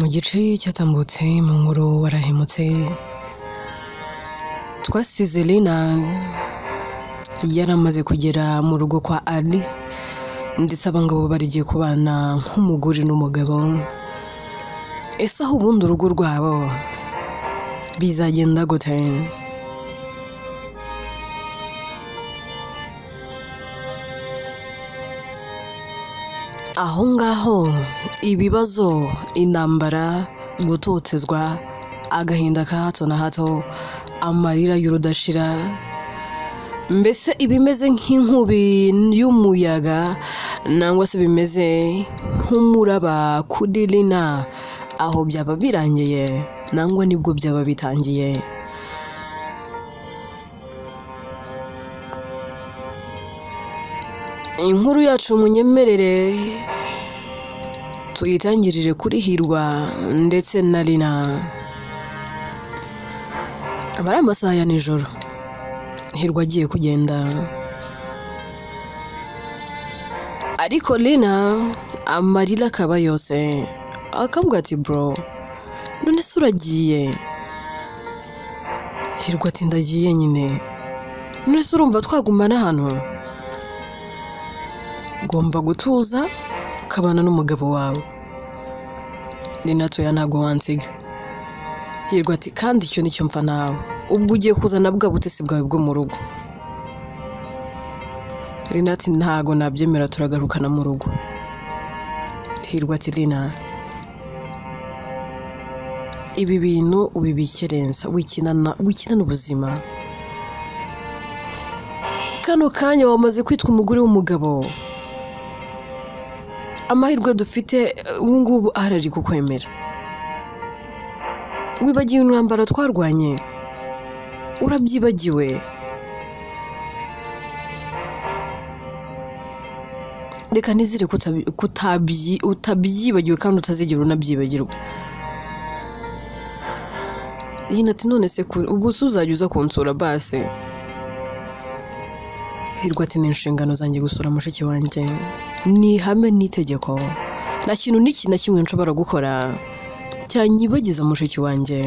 mu gice cyatambutse mu nkuru warahemutse twasize Lina yaramaze kugera mu rugo kwa Ali ndetse abangabo barigiye kubana nk'umugore n'umugabo. Ese aho ubundi urugo rwabo bizagenda gute? Aho ngaho ibibazo, intambara, gutotezwa, agahinda ka hato na hato, amarira y'urudashira, mbese ibimeze nk'inkubi y'umuyaga nangwa se bimeze nk'umuraba kuri Lina, aho byaba birangiye nangwa nibwo byaba bitangiye. Inkuru yacu munyemerere tuyitangirire kuri Hirwa ndetse na Lina. Abari amasaha ya nijoro, Hirwa agiye kugenda, ariko Lina amarira akaba yose, akambwira ati bro, none se uragiye? Hirwa ati ndagiye nyine, none se urumva twagumana hano? Ugomba gutuza ukabana n'umugabo wawe. Lina atoya ntago wansiga. Hirwa ati kandi icyo nicyo mfa nawe, ubwo ugiye kuzana bwa butesi bwawe bwo mu rugo. Lina ati ntago nabyemera, turagarukana mu rugo. Hirwa ati Lina, ibi bintu ubibikerensa, wikinana ubuzima. Kano kanya wamaze kwitwa umugore w'umugabo. Amahirwe dufite ubu ngubu arari kukwemera. Wibagiwe intambara twarwanye? Urabyibagiwe? Reka nizere ko utabyibagiwe kandi utazigera unabyibagirwa. Lina ati none se ubwo uzajya uza kunsura base? Hirwa ati ni inshingano zanjye gusura mushiki wanjye, ni ihame n'itegeko, nta kintu n'iki na kimwe nshobora gukora cyanyibagiza mushiki wanjye.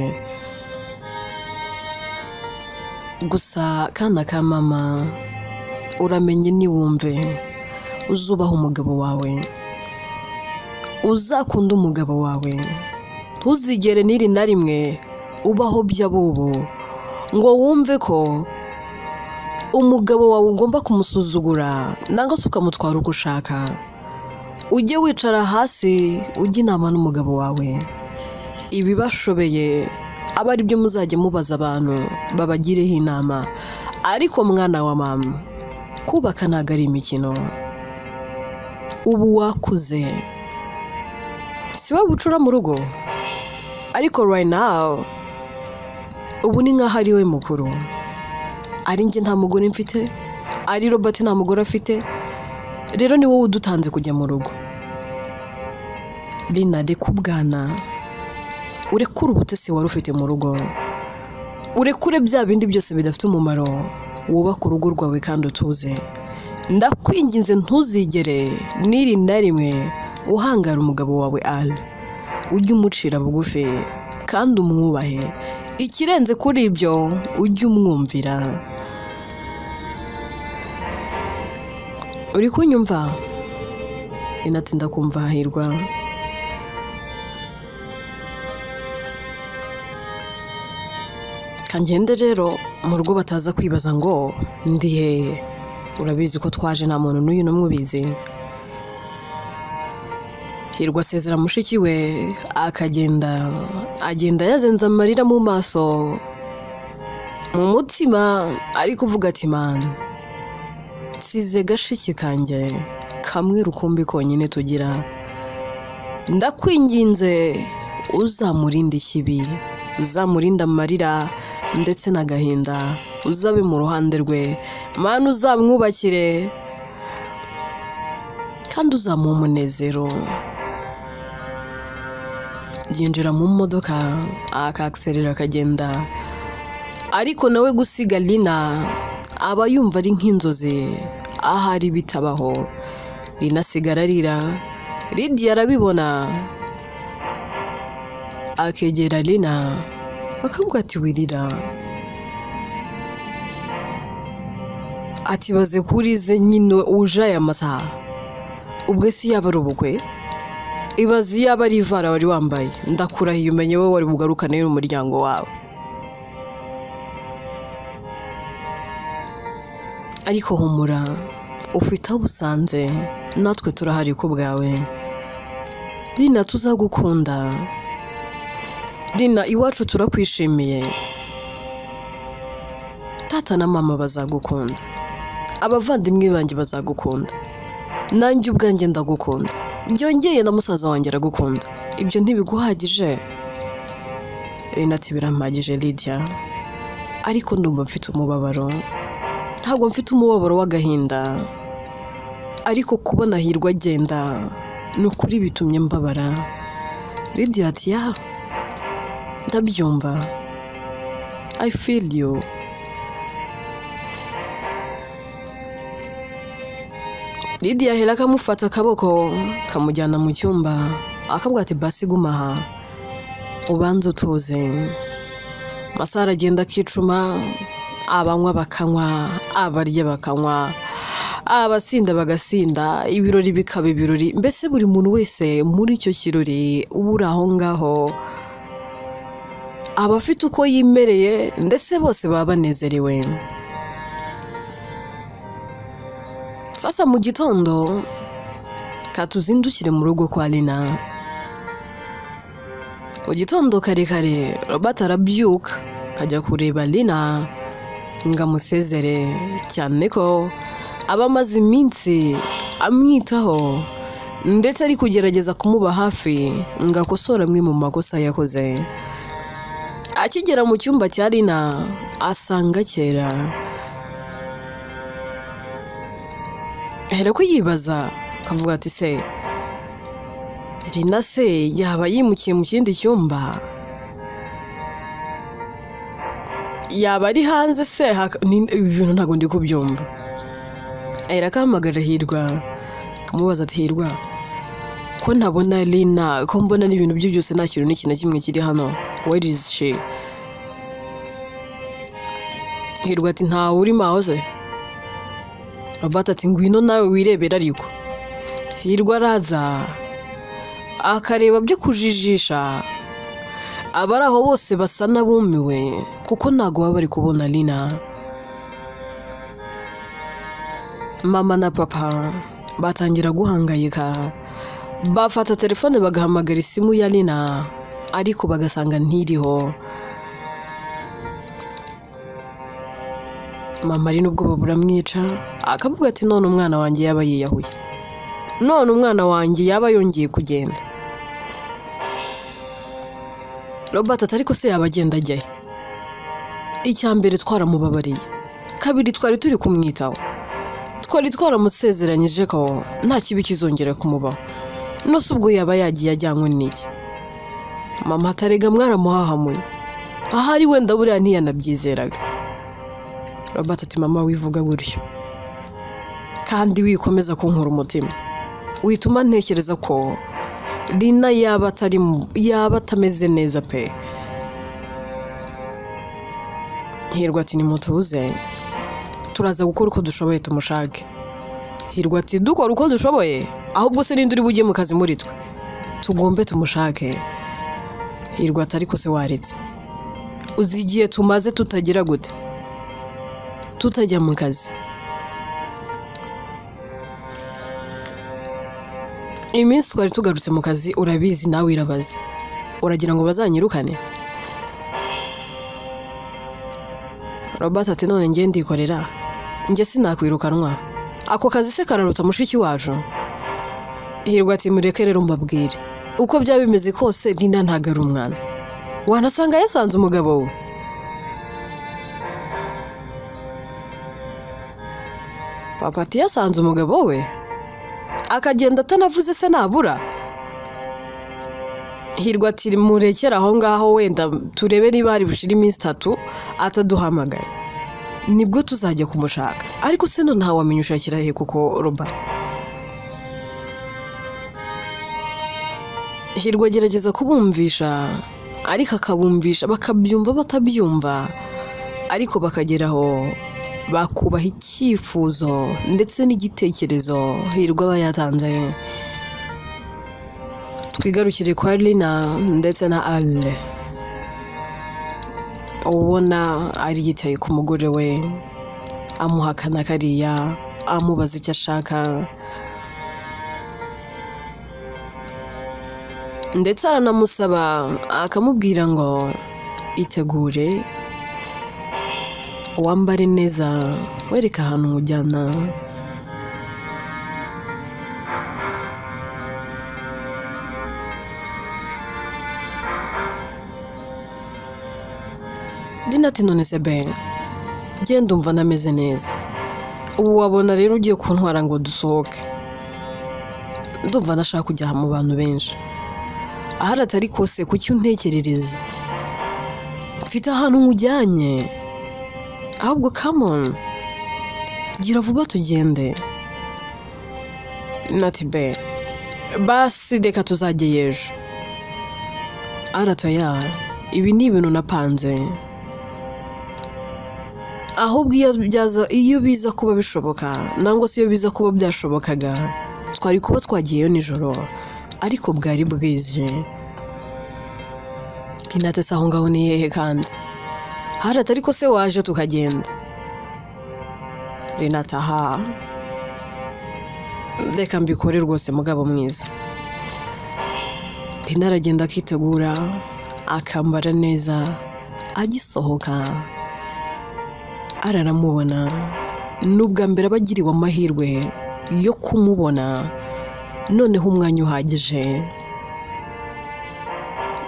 Gusa kana ka mama, uramenye niwumve, uzubaha umugabo wawe, uzakunda umugabo wawe, ntuzigere n'iri na rimwe ubaho by'abubu ngo wumve ko umugabo wawe ugomba kumusuzugura nangwa se ukamutwara uko ushaka. Ujye wicara hasi ujye inama n'umugabo wawe, ibibashobeye aba ari byo muzajya mubaza abantu babagireho inama. Ariko mwana wa mama, kubaka ntago ari imikino. Ubu wakuze, si wowe ucura mu rugo, ariko right now ubu ni nkaho ari we mukuru. Ari njye nta mugore mfite, ari Robert nta mugore afite, rero ni wowe udutanze kujya mu rugo. Lina, reka ubwana, urekure ubutesi wari ufite mu rugo, urekure bya bindi byose bidafite umumaro, wubake urugo rwawe kandi utuze. Ndakwinginze ntuzigere n'iri na rimwe uhangara umugabo wawe Ali. Ujye umucira bugufi kandi umwubahe, ikirenze kuri ibyo ujye umwumvira. Uri kunyumva? Lina ati ndakumva Hirwa. Kangende rero mu rugo bataza kwibaza ngo ndi hehe. Urabizi ko twaje nta muntu n'uyu n'umwe ubizi. Hirwa asezera mushiki we agenda yazenze amarira mu maso, mu mutima ari kuvuga ati man, nsize gashiki kanjye kamwe rukumbi konyine tugira. Ndakwinginze uzamurinde ikibi, uzamurinde amarira ndetse n'agahinda, uzabe mu ruhande rwe, mana uzamwubakire kandi uzamuha umunezero. Yinjira mu modoka akakserera akagenda, ariko nawe gusiga Lina aba yumva ari nk'inzozi, ahari bitabaho. Lina asigara arira, Lydia arabibona. akegera Lina akavuga ati wirira, ati baze kurize nyine uje aya masaha, ubwo si yaba ari ubukwe, ibaze yaba ari ivara wari wambaye, ndakurahiye umenye wowe wari bugarukane n'umuryango wawe. Ariko humura, ufite aho ubusanze, natwe turahari ku bwawe. Lina tuzagukunda, Lina iwacu turakwishimiye, tata na mama bazagukunda, abavandimwe banjye bazagukunda, nanjye ubwanjye ndagukunda, byongeye na musaza wanjye aragukunda, ibyo ntibiguhagije? Lina ati birampagije Lydia, ariko ndumva mfite umubabaro, ntabwo mfite umubabaro w'agahinda, ariko kubona Hirwa agenda ni ukuri bitumye mbabara. Lydia ati ya ndabyumva, I feel you. Lydia ahera akamufata akaboko kamujyana mu cyumba, akavuga ati basi guma aha ubanza utuze. Masara agenda akicuma, abanywa bakanywa, abarya bakanywa, abasinda bagasinda, ibirori bikaba ibirori, mbese buri muntu wese muri icyo kirori ubura aho ngaho abafite uko yimereye, ndetse bose baba banezerewe. Sasa mu gitondo katuzindukire mu rugo kwa Lina. Mu gitondo kare kare Robert arabyuka kajya kureba Lina ngo amusezere, cyane ko aba amaze iminsi amwitaho ndetse ari kugerageza kumuba hafi ngo akosore amwe mu makosa yakoze. Akigera mu cyumba cya Lina asanga kera, ahera ko yibaza akavuga ati se Lina se yaba yimukiye mu kindi cyumba, yaba ari hanze se? Ibintu ntabwo ndi kubyumva. Ahera akahamagara Hirwa akamubaza ati Hirwa, ko ntabona Lina, ko mbona n'ibintu bye byose nta kintu n'iki na kimwe kiri hano, where is she? Hirwa ati ntawe urimo aho se? Robert ati ngwino nawe wirebera. Ariko Hirwa araza akareba byo kujijisha, abari aho bose basa n'abumiwe kuko ntago baba bari kubona Lina. Mama na papa batangira guhangayika, bafata telefone bagahamagara isimu ya Lina ariko bagasanga ntiriho. Mama ari nubwo buramwica, akavuga ati none umwana wanjye yaba yiyahuye, none umwana wanjye yaba yongeye kugenda. Robert ati ariko se yaba agenda ajyahe? Icyambere twaramubabariye, kabiri twari turi kumwitaho, twari twaramusezeranyije ko nta kibi kizongera kumubaho, nose ubwo yaba yagiye ajyanywe n'iki? Mama atarega mwaramuhahamuye, ahari wenda buriya ntiyanabyizeraga. Robert ati mama wivuga gutyo, kandi wikomeza kunkura umutima, wituma ntekereza ko Lina yaba atameze neza pe. Hirwa ati nimutuze, turaza gukora uko dushoboye tumushake. Hirwa ati dukora uko dushoboye, ahubwo se ninde uri bujye mu kazi muri twe? Tugombe tumushake. Hirwa ati ariko se waretse, uzigiye tumaze tutagira gute, tutajya mu kazi. Iminsi twari tugarutse mu kazi urabizi nawe irabaze, uragira ngo bazanyirukane? Robert ati none njye ndikorera, njye sinakwirukanwa, ako kazi se kararuta mushiki wacu? Hirwa ati mureke rero mbabwire, uko byaba bimeze kose Lina ntago ari umwana, wanasanga yasanze umugabo we. Papa ati yasanze umugabo we akagenda atanavuze se nabura? Hirwa ati murekera aho ngaho, wenda turebe niba hari bushira iminsi 3 ataduhamagaye, nibwo tuzajya kumushaka. Ariko se no ntawamenya ushakira he kuko Roba. Hirwa gerageza kubumvisha ariko akabumvisha bakabyumva batabyumva, ariko bakageraho bakubaha icyifuzo ndetse n'igitekerezo Hirwa aba yatanze. Twigarukire kwa Lina ndetse na Ale. Ubona ari yitaye ku mugore we, amuhakana kariya, amubaza icyo ashaka, ndetse aranamusaba akamubwira ngo itegure wambare neza, wereka ahantu mujyana. Lina ati none se Ben, genda umva nameze neza, ubu wabona rero ugiye kuntwara ngo dusohoke? Ndumva ndashaka kujya mu bantu benshi. Ahari atari kose kuki untekerereza? Mfite ahantu nkujyanye, ahubwo come on, gira vuba tugende. Nati Ben, basi reka tuzajye ejo. Aratoya, ibi ni ibintu napanze, ahubwo iyo biza kuba bishoboka, nangwa se iyo biza kuba byashobokaga, twari kuba twagiyeyo nijoro, ariko bwari bwije. Lina ati aho ngaho ni hehe kandi? Ahari atari ko se waje tukagenda. Lina ati aha, reka mbikore rwose mugabo mwiza. Lina aragenda akitegura, akambara neza, agisohoka araramubona. Nubwa mbere abagiriwe amahirwe yo kumubona, noneho umwanya uhagije.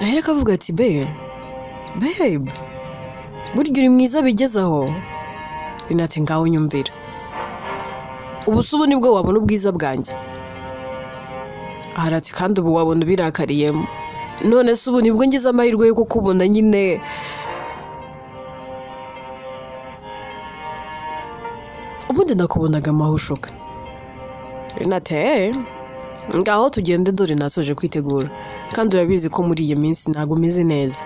Ahereka avuga ati babe, burya uri mwiza bigezaho. Lina ati ngaho nyumvira, ubu se ubu nibwo wabona ubwiza bwanjye? Ahari ati kandi ubu wabona ubirakariyemo, none se ubu nibwo ngize amahirwe yo kukubona nyine. Ubundi nakubonaga amahushuka. Lina ati ngaho tugende, dore nasoje kwitegura, kandi urabizi ko muri iyi minsi ntago meze neza.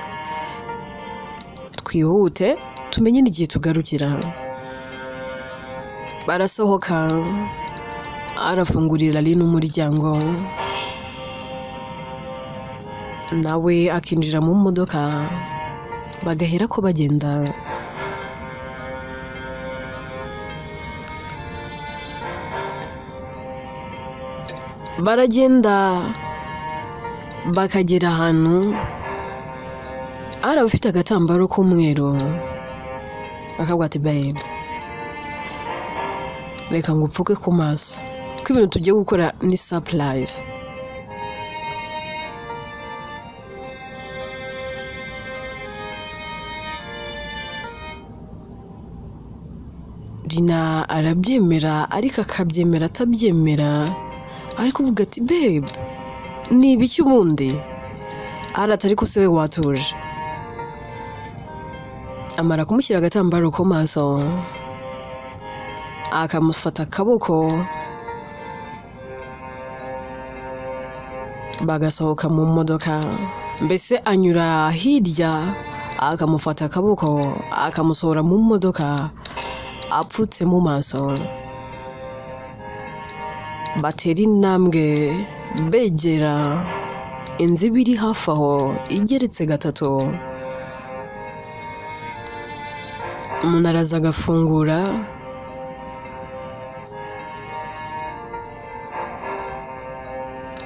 Twihute tumenye n'igihe tugarukira. Barasohoka, arafungurira Lina umuryango, nawe akinjira mu modoka, bagahera ko bagenda. Baragenda bakagera ahantu, araba afite agatambaro k'umweru, akavuga ati babe, reka ngo upfuke ku maso, ko ibintu tugiye gukora ni surprise. Lina arabyemera, ariko akabyemera atabyemera, ariko uvuga ati babe, ni ibiki ubundi? Arata ariko se we watuje. Amara kumushyira agatambaro ku maso, akamufata akaboko, bagasohoka mu modoka. Mbese anyura hirya, akamufata akaboko, akamusohora mu modoka apfutse mu maso. Batera intambwe begera inzu ibiri hafi aho igeretse gatatu. Umuntu araza agafungura,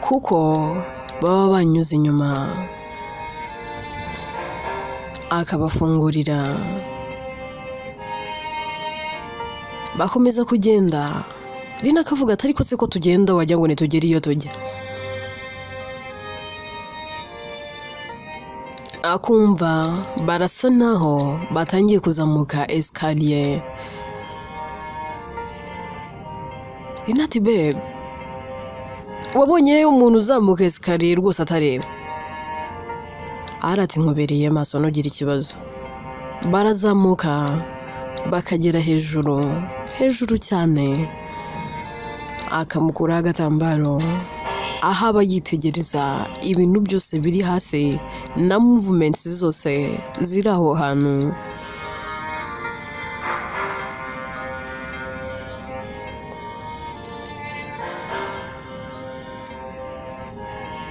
kuko baba banyuze inyuma, akabafungurira. Bakomeza kugenda. Lina akavuga ati ariko se ko tugenda wajya ngo nitugere iyo tujya? Akumva barasa naho batangiye kuzamuka escalier. Lina ati babe, wabonye umuntu uzamuka escalier rwose atareba? Arati nkubereye maso nugira ikibazo. Barazamuka bakagera hejuru cyane, akamukuraho agatambaro, aho aba yitegereza ibintu byose biri hasi na movements zose ziri aho hantu.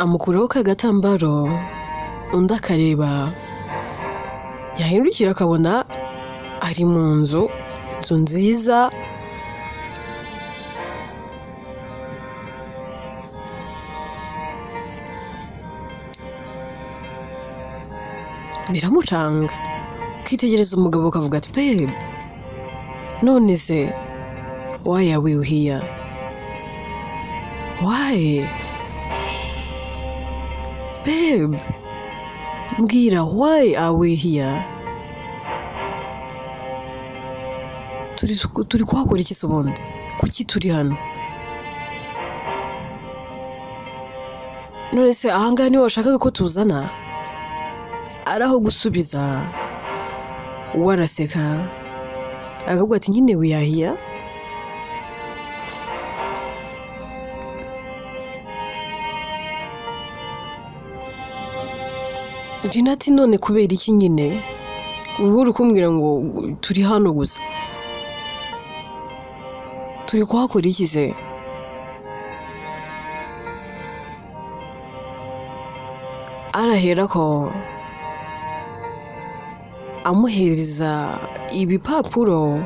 Amukuraho kagatambaro, undi akareba, yahindukira akabona ari mu nzu nziza, biramucanga. Kwitegereza umugabo ukavuga ati babe, none se why are we here? Why? Babe, mbwira, why are we here? Turi kuhakora iki se ubundi? Kuki turi hano? None se ahangaha niwe washakaga ko tuzana? Araho gusubiza, waraseka akavuga ati nyine we are here. Ati none kubera iki nyine ubu uri kumbwira ngo turi hano gusa? Turi kuhakora iki se? Arahera ko amuhereza ibipapuro.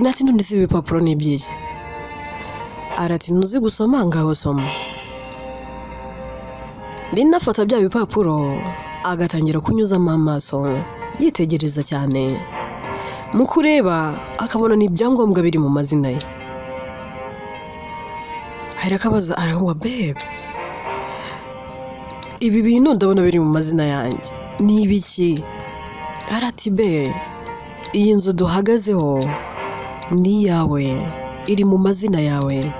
Ati none se ibipapuro ni iby'iki? Arati ntuzi gusoma, ngaho soma. Lina afata bya bipapuro agatangira kunyuzamo amaso yitegereza cyane. Mu kureba akabona ni ibyangombwa biri mu mazina ye. Ahera akabaza, aravuga babe, ibi bintu ndabona biri mu mazina yanjye ni ibiki? Arati be, iyi nzu duhagazeho ni yawe, iri mu mazina yawe,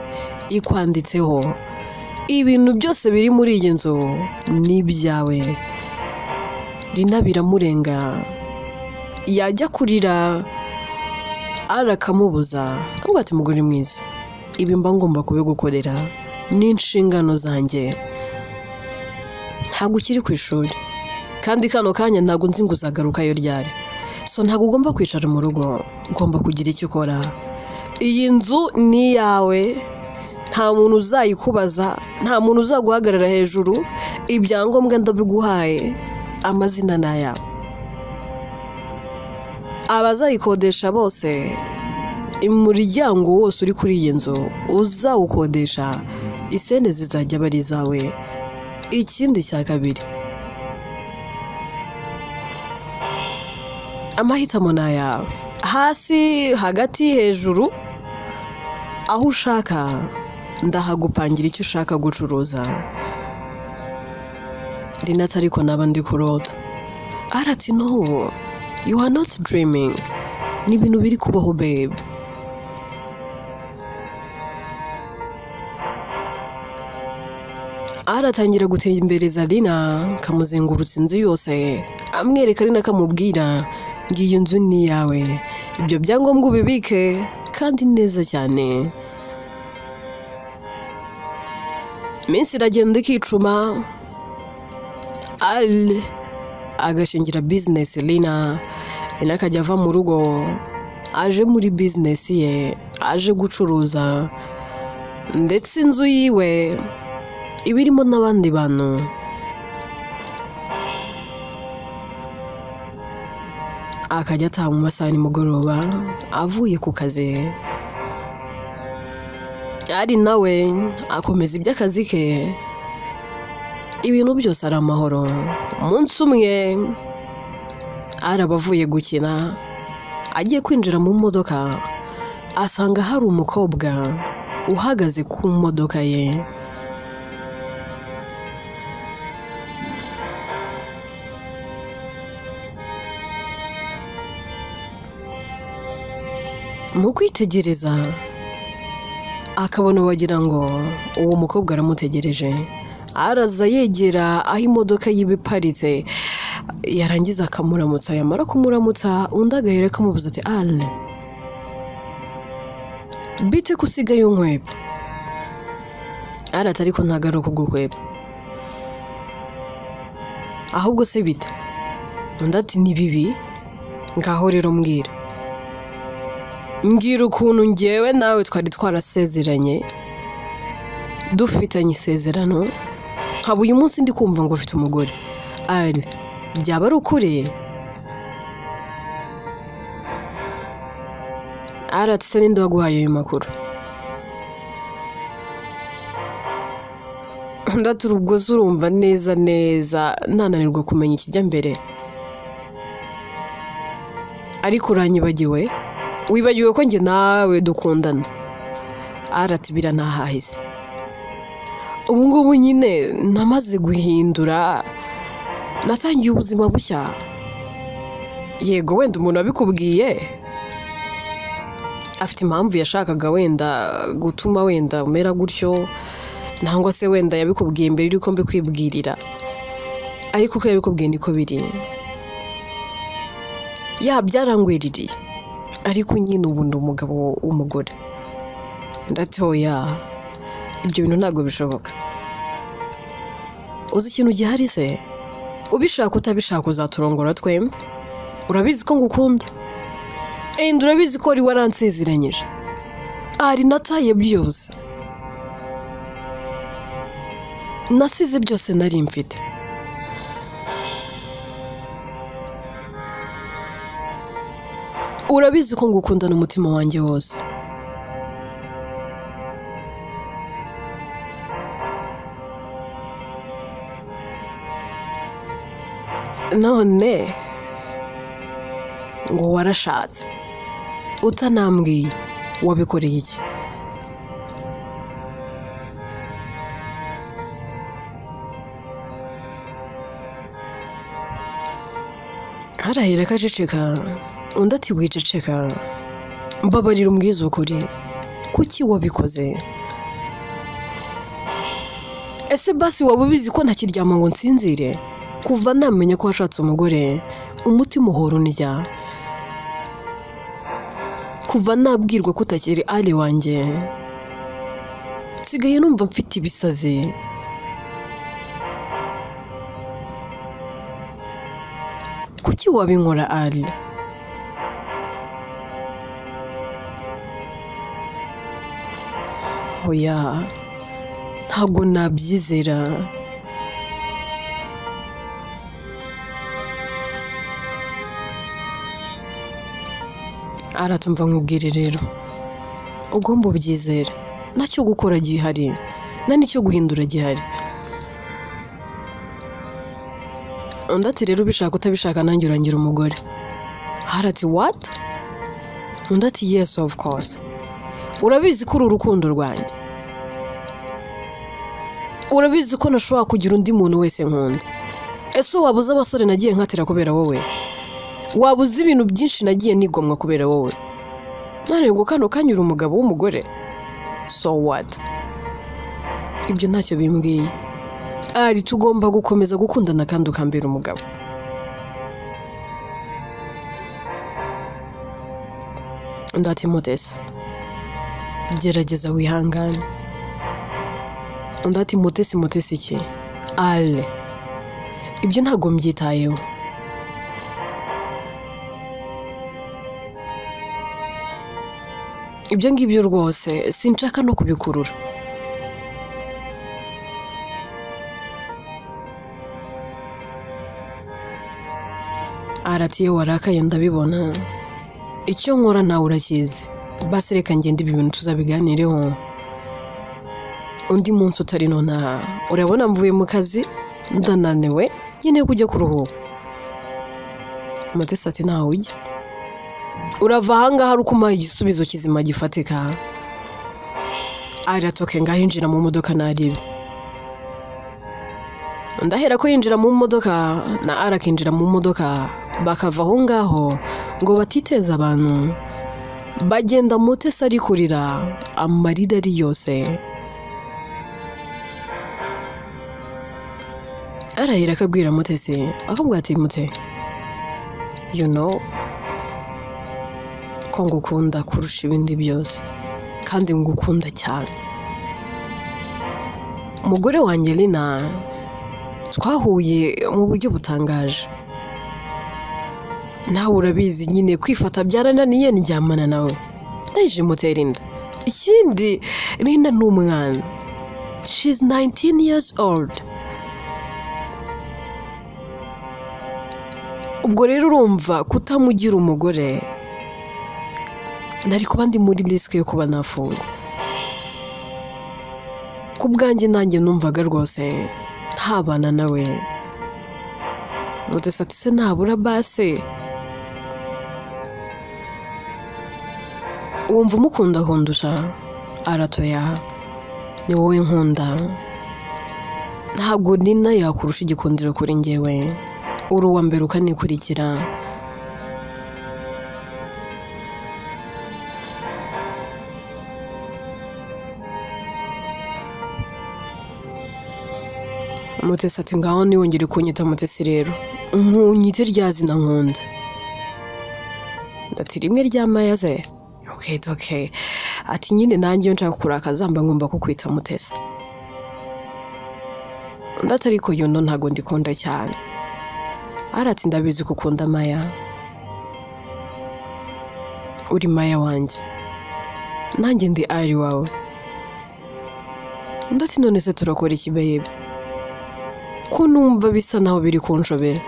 ikwanditseho. Ibintu byose biri muri iyi nzu ni ibyawe. Lina biramurenga, yajya kurira arakamubuza, akavuga ati mugore mwiza, ibi mba ngomba kubigukorera, ni inshingano zanjye. Ntabwo ukiri ku ishuri kandi kano kanya ntabwo nzi ngo uzagarukayo ryari, so ntabwo ugomba kwicara mu rugo, ugomba kugira icyo ukora. Iyi nzu ni yawe, nta muntu uzayikubaza, nta muntu uzaguhagarara hejuru. Ibyangombwa ndabiguhaye, amazina ni ayawe. Abazayikodesha bose, umuryango wose uri kuri iyi nzu uzawukodesha, isende zizajya bari izawe. Ikindi cya kabiri, amahitamo ni ayawe, hasi, hagati, hejuru, aho ushaka ndahagupangira icyo ushaka gucuruza. Lina ariko naba ndi kurota. Arati no, you are not dreaming, ni ibintu biri kubaho babe. Aratangira gutembereza Lina, kamuzengurutse inzu yose, amwereka Lina akamubwira ngo iyi nzu ni yawe, ibyo byangombwa ubibike kandi neza cyane. Iminsi iragenda ikicuma, agashingira business Lina akajya ava mu rugo, aje muri business ye, aje gucuruza, ndetse inzu yiwe ibirimo n'abandi bantu. Akajya ataha mu masaha nimugoroba avuye ku kazi. Ari nawe akomeza iby'akazi ke, ibintu byose ari amahoro. Umunsi umwe arabavuye gukina, agiye kwinjira mu modoka, asanga hari umukobwa uhagaze ku modoka ye. Mu kwitegereza akabona wagira ngo uwo mukobwa aramutegereje. Araza yegera aho imodoka yibiparitse, yarangiza akamuramutsa. Yamara kumuramutsa, undi agahera akamubuza ati ale, bite kusigaye unkwepa? arati ariko ntagaruka kugukweba ahubwo se bite undi ati ni bibi ngaho rero mbwira ukuntu ngewe nawe twari twarasezeranye dufitanye isezerano nkaba uyu munsi ndi kumva ngo ufite umugore ari byaba ari ukuri arati se ninde waguhaye ayo makuru ndatura ubwo urumva neza ntananirwa kumenya ikijya mbere ariko uranyibagiwe wibagiwe ko njye nawe dukundana arati biranahahise ubu ngubu nyine namaze guhindura natangiye ubuzima bushya yego wenda umuntu wabikubwiye afite impamvu yashakaga wenda gutuma wenda umera gutyo nangwa se wenda yabikubwiye mbere yuko mbikwibwirira ariko uko yabikubwiye niko biri byarangwiririye ariko nyine ubu ndi umugabo w'umugore ndatoya ibyo bintu ntabwo bishoboka uzi ikintu gihari se ubishaka utabishaka uzaturongora twembi urabizi ko ngukunda urabizi ko wari waransezeranyije ari nataye byose nasize byose nari mfite urabizi ko ngukunda n'umutima wanjye wose none ngo warashatse utanambwiye wabikoreye iki harahera akaceceka undi ati wiceceka mbabarira umbwiza ukuri kuki wabikoze ese basi waba ubizi ko ntakiryama ngo nsinzire kuva namenya ko washatse umugore umutima uhora unjya kuva nabwirwa ko utakiri ari wanjye nsigaye numva mfite ibisazi kuki wabinkora ari oya ntabwo nabyizera aratumva nkubwire rero ugomba ubyizera ntacyo gukora gihari nta n'icyo guhindura gihari undi ati rero ubishaka utabishaka nanjye urangira umugore harati what undi ati yes of course urabizi ko uri urukundo rwanjye urabizi ko nashobora kugira undi muntu wese nkunda ese wabuze abasore nagiye nkatira kubera wowe wabuze ibintu byinshi nagiye nigomwa kubera wowe none ngo kano kanyura umugabo w'umugore so what ibyo ntacyo bimbwiye ari tugomba gukomeza gukundana kandi ukambera umugabo ndati Mutesi gerageza wihangane ndati Mutesi iki ale ibyo ntabwo mbyitayeho ibyo ngibyo rwose sinshaka no kubikurura aratiye warakaye ndabibona icyo nkora nawe urakizi basi reka ngende ibi bintu tuzabiganireho undi munsi utari nonaha urabona mvuye mu kazi ndananiwe nyine kujya kuruhuka Mutesi ati ntawe ujya urava ahangaha ari ukumuha igisubizo kizima gifatika aratoke ngaho yinjira mu modoka narebe ndahera ko yinjira mu modoka na arakinjira mu modoka bakava aho ngaho ngo batiteza abantu bagenda Mutesi ari kurira amarira ari yose arahera akabwira Mutesi akambwira ati Mute you know ko ngukunda kurusha ibindi byose kandi ngukunda cyane umugore wanjye Lina twahuye mu buryo butangaje. Nawe urabizi nyine kwifata byarananiye ndyamana nawe ndaje mutera inda. Ikindi Lina ni umwana, she's 19 years old. Ubwo rero urumva kutamugira umugore nari kuba ndi muri risque yo kuba nafunga. Ku bwanjye nanjye numvaga rwose ntabana nawe. Mutesi ati se nabura base wumva umukunda kundusha? Aratoya, ni wowe nkunda, ntabwo Lina yakurusha igikundiro kuri njyewe, uri uwa mbere ukanikurikira. Mutesi ati ngaho niwongere kunyita Mutesi rero nkunyite rya zina nkunda. Ndati rimwe rya Maya ze. Okay. Ati nyine nanjye nshaka kurakaza mba ngomba kukwita Mutesi. Ndati ariko yono ntago ndikunda cyane. Arati ndabizi kukunda Maya, uri Maya wanjye, nanjye ndi ari wawe. Ndati none se turakora iki babe? Ko numva bisa naho biri kunshobera.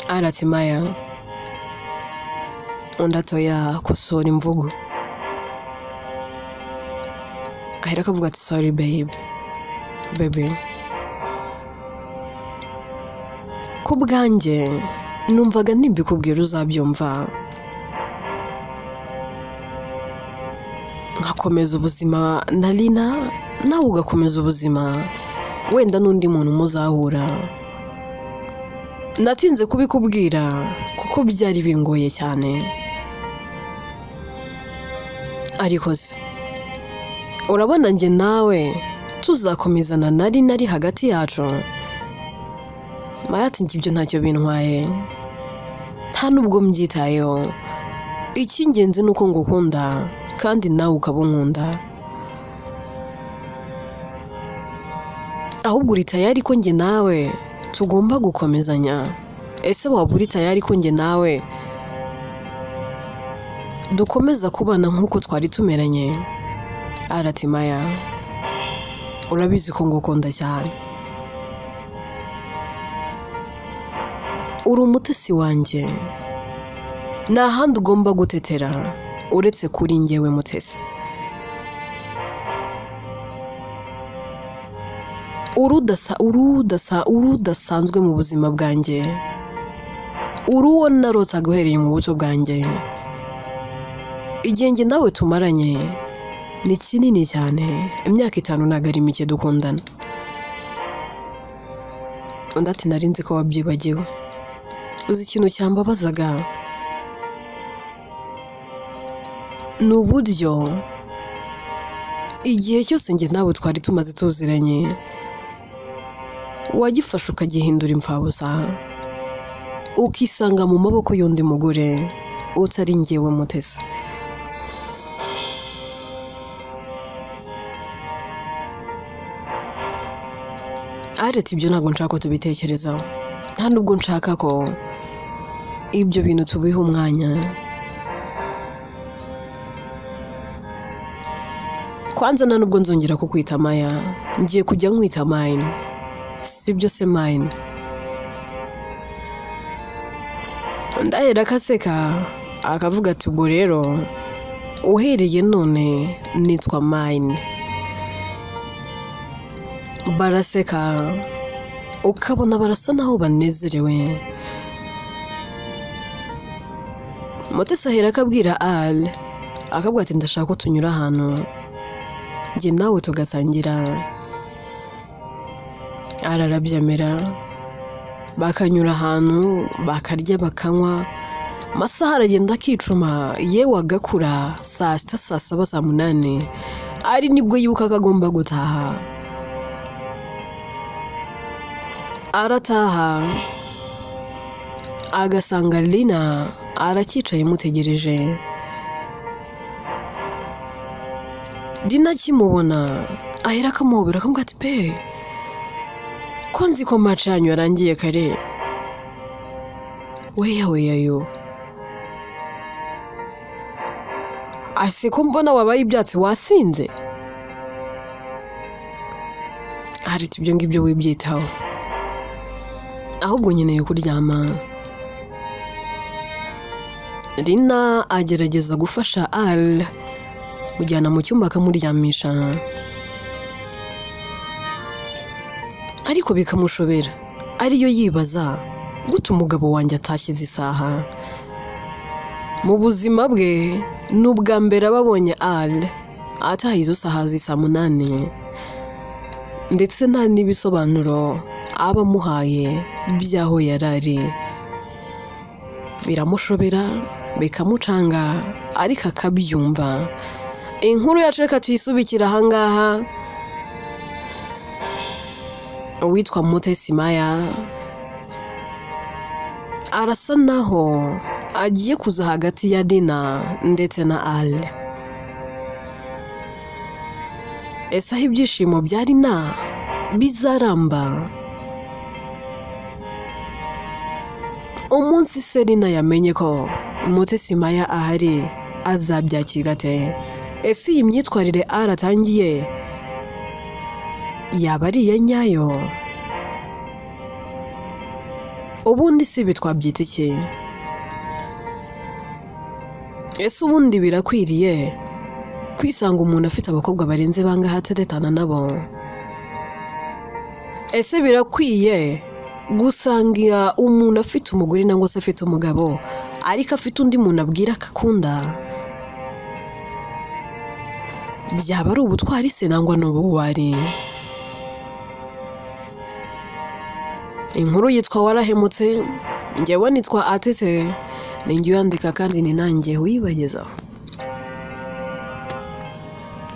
Arati Maya, undatoya kosora imvugo. Ahera akavuga ati sorry baby. Ku bwanjye numvaga nimbikubwira uzabyumva, nkakomeza ubuzima na Lina, nawe ugakomeza ubuzima, wenda n'undi muntu muzahura. Natinze kubikubwira kuko byari bingoye cyane. Ariko se urabona njye nawe tuzakomezana na Lina ari hagati yacu? Maya ati ngibyo ntacyo bintwaye, nta nubwo mbyitayeho. Icy'ingenzi nuko ngukunda kandi nawe ukaba unkunda. Ahubwo uri tayari ko njye nawe tugomba gukomezanya? Ese waba uri tayari ko njye nawe dukomeza kubana nk'uko twari tumeranye? Arati Maya, urabizi ko ngukunda cyane, uri Umutesi wanjye, nta handi ugomba gutetera uretse kuri njyewe Mutesi. Urudasanzwe mu buzima bwanjye, uruwo narota guhereye mu buto bwanjye. Igihe njye nawe tumaranye ni kinini cyane, imyaka 5 ntago ari mike dukundana. Undi ati nari nzi ko wabyibagiwe. Uzi ikintu cyambabazaga ni uburyo igihe cyose njye nawe twari tumaze tuziranye wagifasha ukagihindura imfabusa, ukisanga mu maboko y'undi mugore utari njyewe Mutesi. Arati ibyo ntabwo nshaka ko tubitekerezaho, nta nubwo nshaka ko ibyo bintu tubiha umwanya. Kwanza nta nubwo nzongera kukwita Maya, ngiye kujya nkwita Mine. Sibyo se Mine? Ndahera akaseka akavuga ati ubwo rero uhereye none nitwa Mine. Baraseka ukabona barasa naho banezerewe. Mutesi ahera akabwira Al, akavuga ati ndashaka ko tunyura ahantu njye nawe tugasangira. Ararabyemera, bakanyura ahantu bakarya bakanywa. Amasaha aragenda akicuma, yewe agakura. Saa 6, saa 7, saa 8 ari nibwo yibuka ko agomba gutaha. Arataha agasanga Lina arakicaye mutegereje. Dina kimubona ahera akamuhobera akamubwira ati pe ko nzi ko match yanyu yarangiye kare weya yo ase ko mbona wabaye ibyatsi wasinze hari ibyo ngibyo wibyitaho ahubwo nkeneye kuryama. Rina agerageza gufasha Al mujyana mu cyumba akamuryamisha ariko bikamushobera ariyo yibaza gute umugabo wanjye atashyize isaha mu buzima bwe. N'ubwa mbere ababonye Al atahize isaha zisa 8 ndetse nta n'ibisobanuro abamuhaye byaho yarari. Biramushobera bikamucanga ariko akabyumva. Inkuru yacu reka tuyisubikira ahangaha. Uwitwa Mutesi Maya arasa naho agiye kuza hagati ya Dina ndetse na Al. Ese aho ibyishimo byari na bizaramba? Umunsi Serina yamenye ko Mutesi Maya ahari azabyakira ate? Ese iyi myitwarire aratangiye yaba ari iya nyayo? Ubundi si bitwabyita iki? Ese ubundi birakwiriye kwisanga umuntu afite abakobwa barenze bangahe ateretana nabo? Ese birakwiye gusanga umuntu afite umugore nangwa se afite umugabo ariko afite undi muntu abwira akakunda? Byaba ari ubutwari se nangwa n'ubuwari? Inkuru yitwa Warahemutse, njyewe nitwa Atete, ninjye uyandika kandi ni nanjye uyibagezaho.